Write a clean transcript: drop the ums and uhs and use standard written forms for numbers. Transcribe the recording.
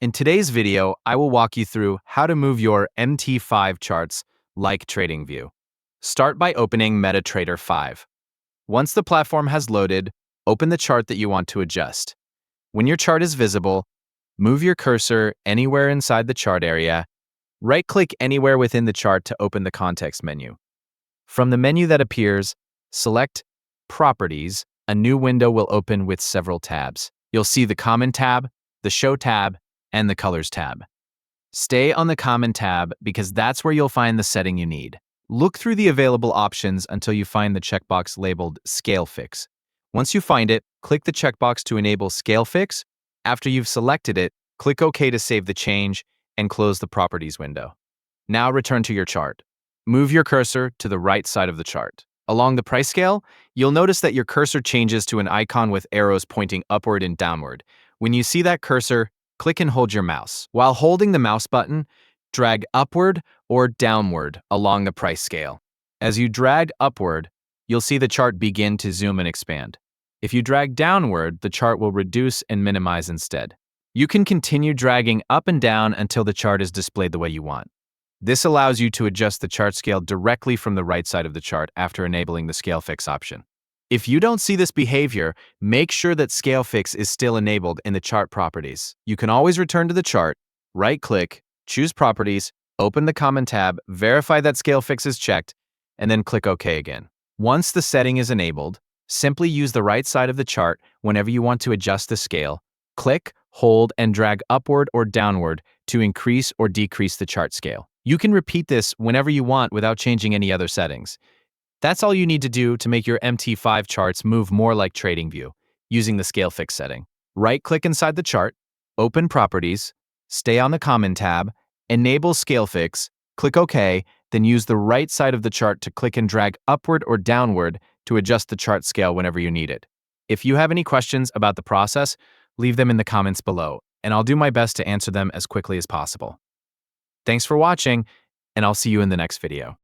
In today's video, I will walk you through how to move your MT5 charts like TradingView. Start by opening MetaTrader 5. Once the platform has loaded, open the chart that you want to adjust. When your chart is visible, move your cursor anywhere inside the chart area. Right-click anywhere within the chart to open the context menu. From the menu that appears, select Properties. A new window will open with several tabs. You'll see the Common tab, the Show tab, and the Colors tab. Stay on the Common tab because that's where you'll find the setting you need. Look through the available options until you find the checkbox labeled Scale Fix. Once you find it, click the checkbox to enable Scale Fix. After you've selected it, click OK to save the change and close the Properties window. Now return to your chart. Move your cursor to the right side of the chart. Along the price scale, you'll notice that your cursor changes to an icon with arrows pointing upward and downward. When you see that cursor, click and hold your mouse. While holding the mouse button, drag upward or downward along the price scale. As you drag upward, you'll see the chart begin to zoom and expand. If you drag downward, the chart will reduce and minimize instead. You can continue dragging up and down until the chart is displayed the way you want. This allows you to adjust the chart scale directly from the right side of the chart after enabling the Scale Fix option. If you don't see this behavior, make sure that Scale Fix is still enabled in the chart properties. You can always return to the chart, right-click, choose Properties, open the Common tab, verify that Scale Fix is checked, and then click OK again. Once the setting is enabled, simply use the right side of the chart whenever you want to adjust the scale. Click, hold, and drag upward or downward to increase or decrease the chart scale. You can repeat this whenever you want without changing any other settings. That's all you need to do to make your MT5 charts move more like TradingView, using the Scale Fix setting. Right-click inside the chart, open Properties, stay on the Common tab, enable Scale Fix, click OK, then use the right side of the chart to click and drag upward or downward to adjust the chart scale whenever you need it. If you have any questions about the process, leave them in the comments below, and I'll do my best to answer them as quickly as possible. Thanks for watching, and I'll see you in the next video.